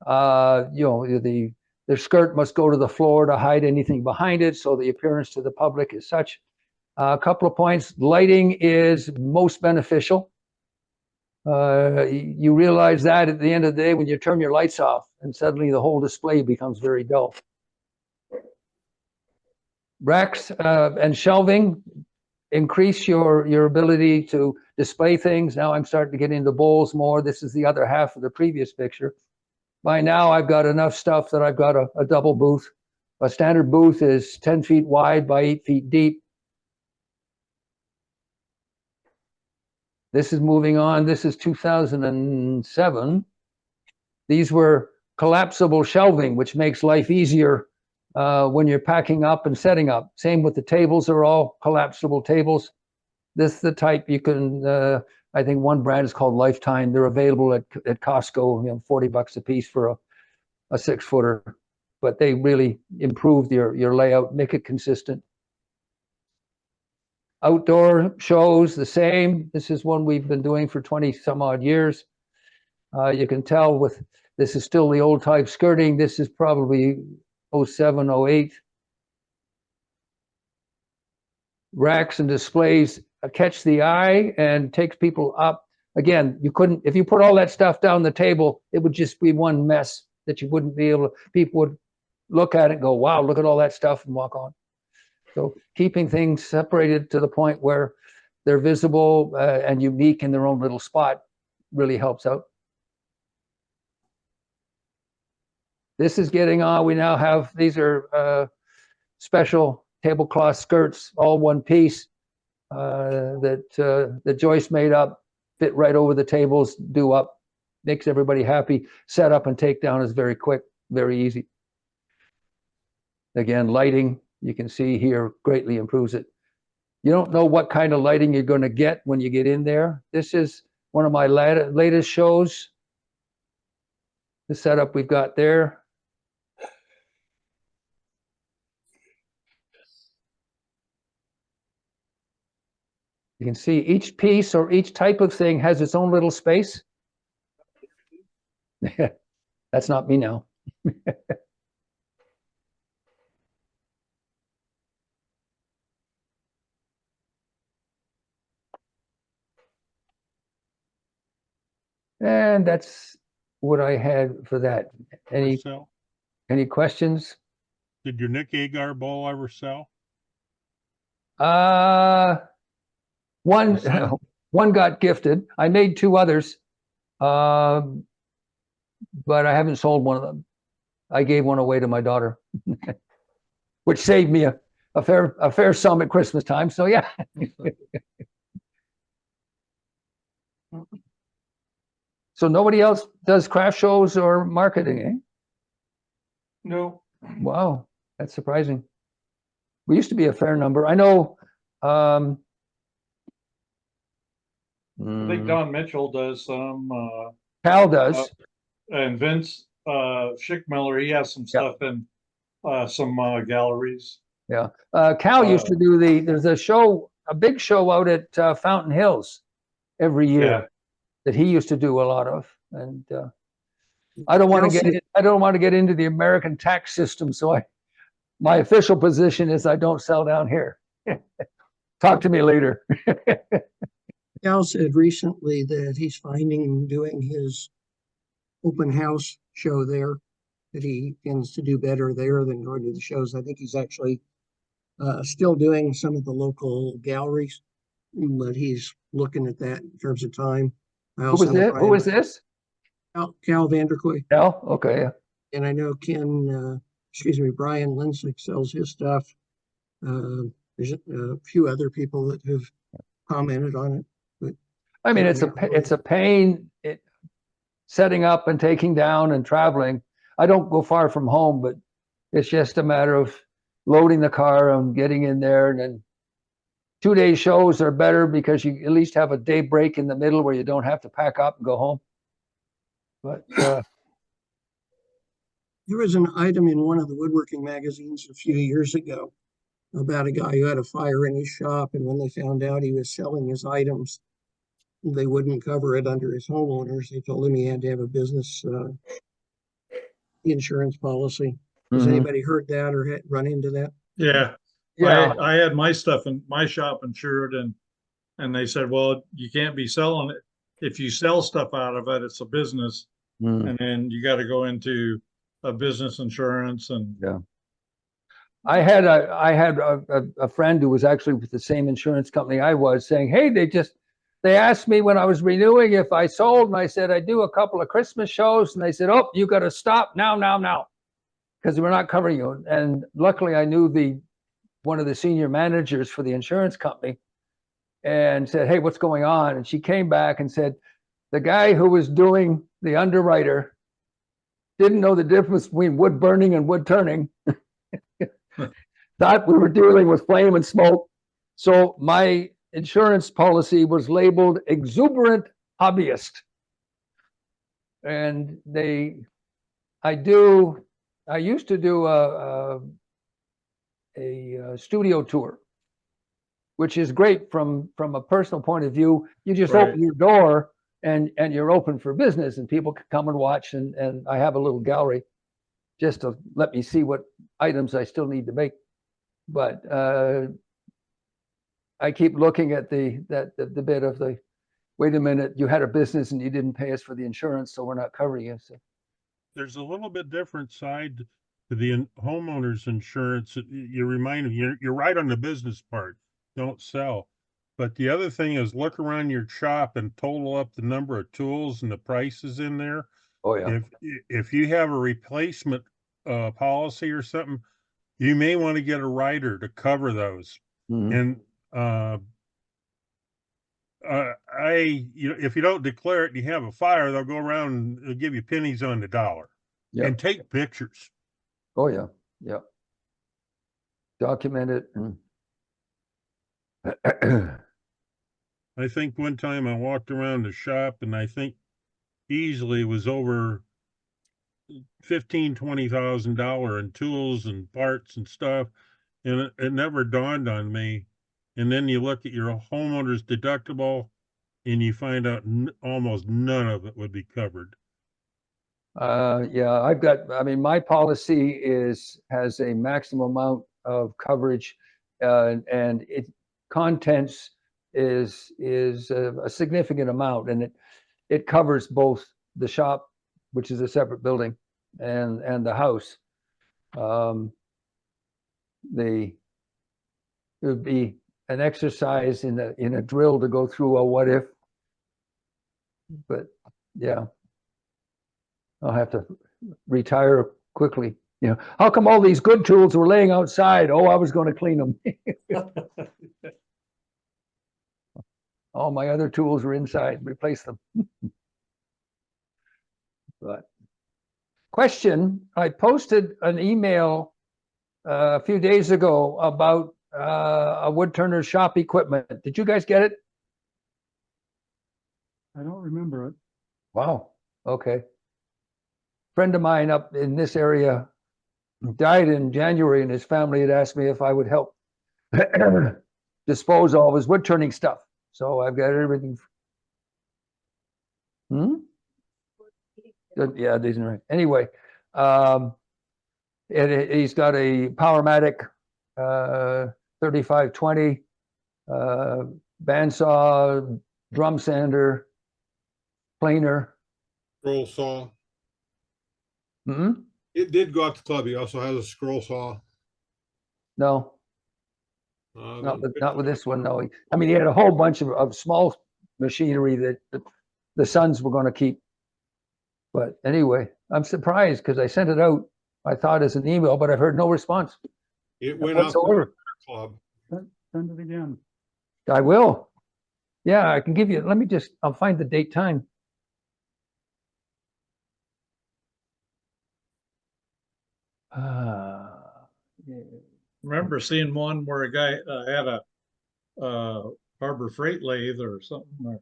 the skirt must go to the floor to hide anything behind it, so the appearance to the public is such. A couple of points. Lighting is most beneficial. You realize that at the end of the day when you turn your lights off and suddenly the whole display becomes very dull. Racks and shelving increase your ability to display things. Now I'm starting to get into bowls more. This is the other half of the previous picture. By now I've got enough stuff that I've got a double booth. A standard booth is 10 feet wide by 8 feet deep. This is moving on. This is 2007. These were collapsible shelving, which makes life easier when you're packing up and setting up. Same with the tables, are all collapsible tables. This is the type you can, I think one brand is called Lifetime. They're available at Costco, $40 a piece for a 6-footer. But they really improved your layout, make it consistent. Outdoor shows, the same. This is one we've been doing for 20 some odd years. You can tell this is still the old type skirting. This is probably 07, 08. Racks and displays catch the eye and takes people up. Again, if you put all that stuff down the table, it would just be one mess that you wouldn't be able to, people would look at it and go, wow, look at all that stuff, and walk on. So keeping things separated to the point where they're visible and unique in their own little spot really helps out. This is getting on. We now have, these are special tablecloth skirts, all one piece that Joyce made up, fit right over the tables, do up, makes everybody happy. Set up and take down is very quick, very easy. Again, lighting, you can see here, greatly improves it. You don't know what kind of lighting you're going to get when you get in there. This is one of my latest shows. The setup we've got there. You can see each piece or each type of thing has its own little space. That's not me now. And that's what I had for that. Any questions? Did your Nick Agar bowl ever sell? One got gifted. I made 2 others, but I haven't sold one of them. I gave one away to my daughter, which saved me a fair sum at Christmas time. So yeah. So nobody else does craft shows or marketing, eh? No. Wow, that's surprising. We used to be a fair number. I know. I think Don Mitchell does some. Cal does. And Vince Schickmiller, he has some stuff in some galleries. Yeah. Cal used to do there's a big show out at Fountain Hills every year. Yeah. That he used to do a lot of, and I don't want to get into the American tax system, so my official position is I don't sell down here. Talk to me later. Cal said recently that he's finding doing his open house show there, that he tends to do better there than going to the shows. I think he's actually still doing some of the local galleries, but he's looking at that in terms of time. Who was this? Cal Vanderkoy. Cal, okay. And I know Brian Linsick sells his stuff There's a few other people that have commented on it, but I mean, Yeah, it's a pain, setting up and taking down and traveling. I don't go far from home, but it's just a matter of loading the car and getting in there. And then 2-day shows are better because you at least have a day break in the middle where you don't have to pack up and go home. But there was an item in one of the woodworking magazines a few years ago about a guy who had a fire in his shop, and when they found out he was selling his items, they wouldn't cover it under his homeowners. They told him he had to have a business insurance policy. Has mhm. anybody heard that or run into that? Yeah, Yeah, I had my stuff in my shop insured, and they said, well, you can't be selling it. If you sell stuff out of it, it's a business, mm, and then you got to go into a business insurance and yeah. I had a friend who was actually with the same insurance company I was, saying, hey, they asked me when I was renewing if I sold, and I said I do a couple of Christmas shows, and they said, oh, you got to stop now, because we're not covering you. And luckily I knew one of the senior managers for the insurance company, and said, hey, what's going on? And she came back and said, the guy who was doing the underwriter didn't know the difference between wood burning and wood turning. Thought we were dealing with flame and smoke. So my insurance policy was labeled exuberant hobbyist. And I used to do a studio tour, which is great from a personal point of view. You just Right. open your door and you're open for business, and people can come and watch. And I have a little gallery just to let me see what items I still need to make. But I keep looking at the bit of the, wait a minute, you had a business and you didn't pay us for the insurance, so we're not covering you. So, There's a little bit different side to the homeowner's insurance. You remind me, you're right on the business part. Don't sell. But the other thing is look around your shop and total up the number of tools and the prices in there. oh yeah. If you have a replacement policy or something, you may want to get a rider to cover those. Mhm. And if you don't declare it and you have a fire, they'll go around and they'll give you pennies on the dollar. Yeah. And take pictures. Oh yeah. Yeah. Document it. I think one time I walked around the shop and I think easily it was over $20,000 in tools and parts and stuff. And it never dawned on me. And then you look at your homeowner's deductible and you find out almost none of it would be covered. Yeah, I mean, my policy has a maximum amount of coverage, and contents is a significant amount, and it covers both the shop, which is a separate building, and the house. It would be an exercise in a drill to go through a what if, but yeah. I'll have to retire quickly. You know, how come all these good tools were laying outside? Oh, I was going to clean them. All my other tools were inside. Replace them. But question: I posted an email a few days ago about a woodturner shop equipment. Did you guys get it? I don't remember it. Wow. Okay. Friend of mine up in this area died in January, and his family had asked me if I would help dispose all of his wood turning stuff. So I've got everything. Yeah, these are right. Anyway, he's got a Powermatic 3520 bandsaw, drum sander, planer. Scroll saw. Hmm? It did go out to club. He also has a scroll saw. No, Uh, not with this one. No, I mean, he had a whole bunch of small machinery that the sons were going to keep. But anyway, I'm surprised because I sent it out, I thought, as an email, but I've heard no response It went out to whatsoever. club. Send it again. I will. Yeah, I can give you, let me just, I'll find the date time. Yeah. Remember seeing one where a guy had a Harbor Freight lathe or something.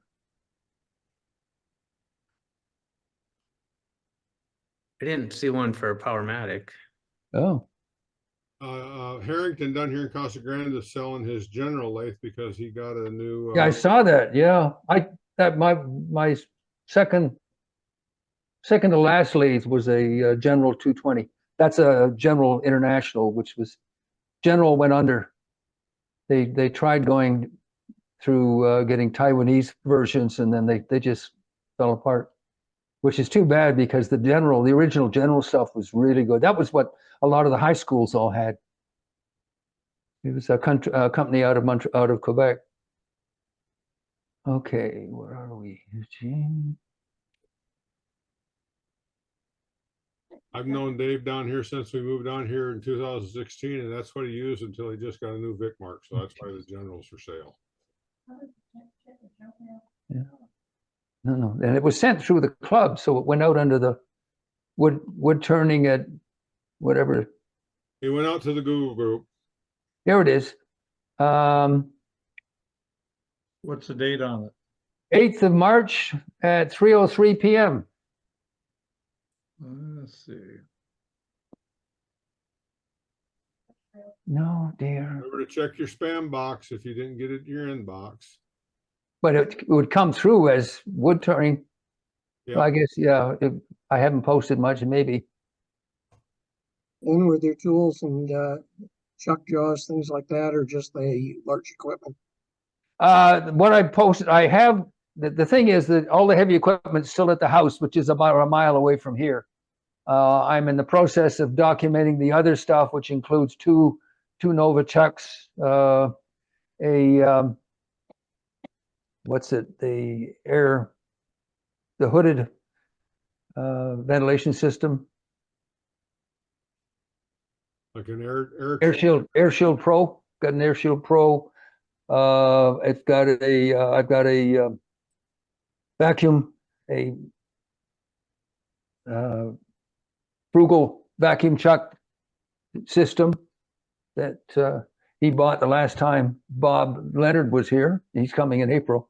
I didn't see one for Powermatic. Oh, Harrington down here in Casa Grande is selling his general lathe because he got a new. yeah, I saw that. Yeah, that my second to last lathe was a General 220. That's a General International, which was General went under. They tried going through getting Taiwanese versions, and then they just fell apart, which is too bad because the original General stuff was really good. That was what a lot of the high schools all had. It was a company out of Quebec. Okay, where are we, Eugene? I've known Dave down here since we moved down here in 2016, and that's what he used until he just got a new Vic mark. So that's why the general's for sale. Yeah. No, and it was sent through the club, so it went out under the wood turning at whatever. He went out to the Google group. There it is. What's the date on it? 8th of March at 3:03 p.m. Let's see. No, dear. Remember to check your spam box if you didn't get it in your inbox. But it would come through as wood turning. Yeah. I guess, yeah, I haven't posted much, maybe. And were there tools and chuck jaws, things like that, or just the large equipment? What I posted, I have, the thing is that all the heavy equipment's still at the house, which is about a mile away from here. I'm in the process of documenting the other stuff, which includes two Nova chucks, what's it, the hooded ventilation system, Like an air Air Shield Pro. Got an Air Shield Pro. It's got I've got a vacuum, a frugal vacuum chuck system that he bought the last time Bob Leonard was here. He's coming in April.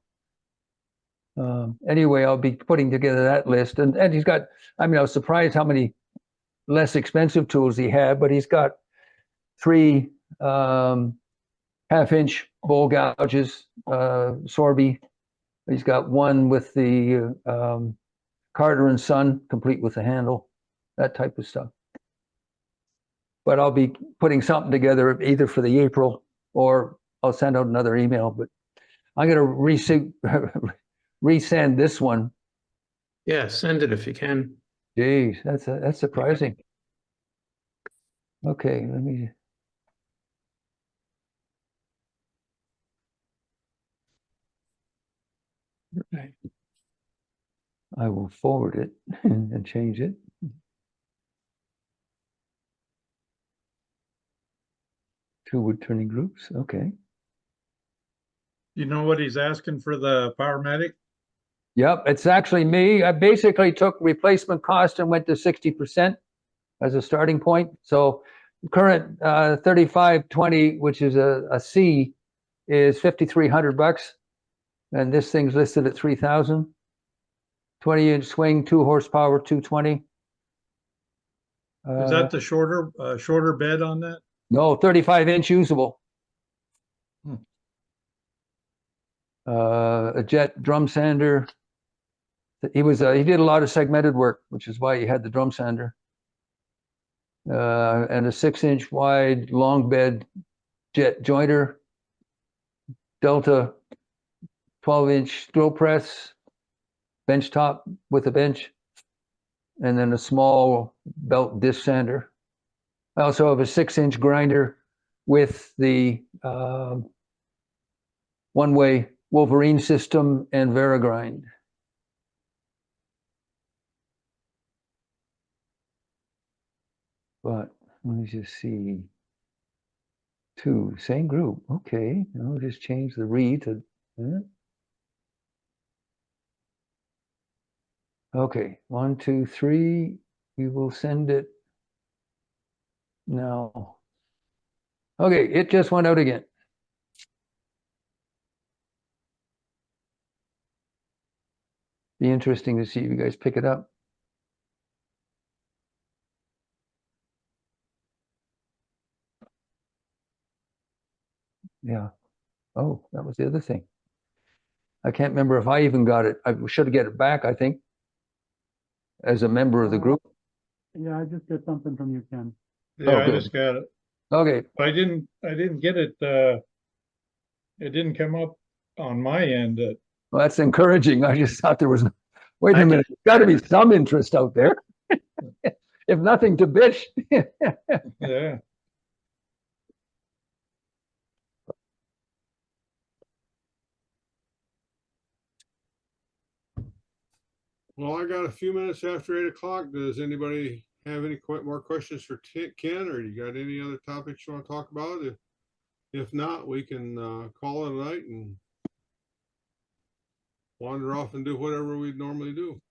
Anyway, I'll be putting together that list, and he's got. I mean, I was surprised how many less expensive tools he had, but he's got 3 half-inch bowl gouges, Sorby. He's got one with the Carter and Son, complete with the handle, that type of stuff. But I'll be putting something together either for the April or I'll send out another email. But I'm going to resend this one. Yeah, send it if you can. Geez, that's surprising. Okay, let me. I will forward it and change it. Two wood turning groups. Okay. You know what he's asking for the Powermatic? Yep, it's actually me. I basically took replacement cost and went to 60% as a starting point. So current 3520, which is a C, is $5,300, and this thing's listed at 3,000. 20-inch swing, 2 horsepower, 220. Is that the shorter bed on that? No, 35-inch usable. A jet drum sander. He did a lot of segmented work, which is why he had the drum sander. And a 6-inch wide long bed jet jointer. Delta 12-inch drill press, bench top with a bench, and then a small belt disc sander. I also have a 6-inch grinder with the one-way Wolverine system and Varigrind. But let me just see. 2, same group. Okay, I'll just change the re to. Okay, 1, 2, 3. We will send it now. Okay, it just went out again. Be interesting to see if you guys pick it up. Yeah. Oh, that was the other thing. I can't remember if I even got it. I should get it back, I think, as a member of the group. Yeah, I just get something from you, Ken. Yeah, I good. just got it. Okay, I didn't get it, it didn't come up on my end. well, that's encouraging. I just thought there was, wait I a minute, can- there's got to be some interest out there. If nothing to bitch. Yeah. Well, I got a few minutes after 8 o'clock. Does anybody have any more questions for Ken, or you got any other topics you want to talk about? If not, we can call it a night and wander off and do whatever we normally do.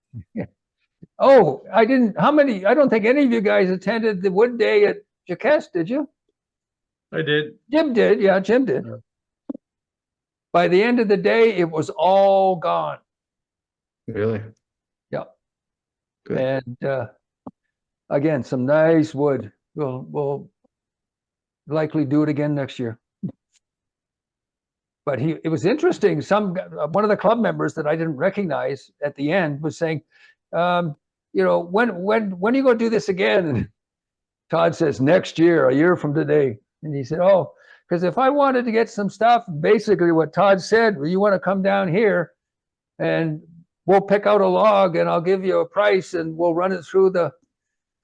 Oh, I don't think any of you guys attended the Wood Day at Jaquest, did you? I did. Jim did, yeah, Jim did. By the end of the day, it was all gone. Really? Yeah. Good. And again, some nice wood. We'll likely do it again next year. But it was interesting. One of the club members that I didn't recognize at the end was saying, you know, when are you going to do this again? And Todd says, next year, a year from today. And he said, oh, because if I wanted to get some stuff, basically what Todd said, well, you want to come down here and we'll pick out a log and I'll give you a price and we'll run it through the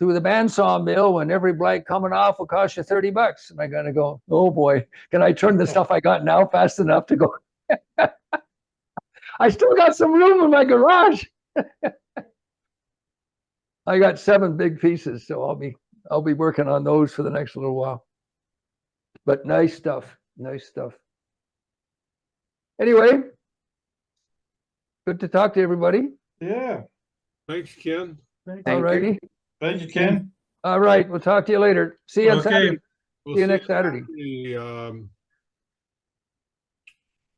bandsaw mill, and every blank coming off will cost you $30. Am I going to go, oh boy, can I turn the stuff I got now fast enough to go? I still got some room in my garage. I got 7 big pieces, so I'll be working on those for the next little while. But nice stuff, nice stuff. Anyway, good to talk to everybody. Yeah. Thanks, Ken. All righty. Thank you, Ken. All right, we'll talk to you later. See you on Okay. Saturday. We'll See you next Saturday.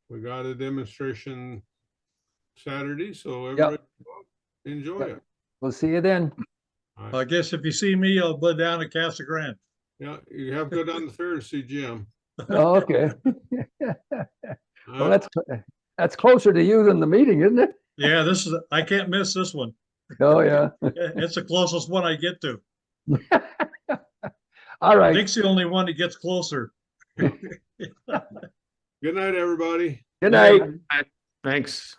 We got a demonstration Saturday, so everybody enjoy Yep. it. We'll see you then. All right. I guess if you see me, I'll go down to Casa Grande. Yeah, you have to go down the fair to see Jim. Oh, okay. Well, that's closer to you than the meeting, isn't it? Yeah, I can't miss this one. Oh, yeah. It's the closest one I get to. All right. Nick's the only one that gets closer. Good night, everybody. Good night. Thanks.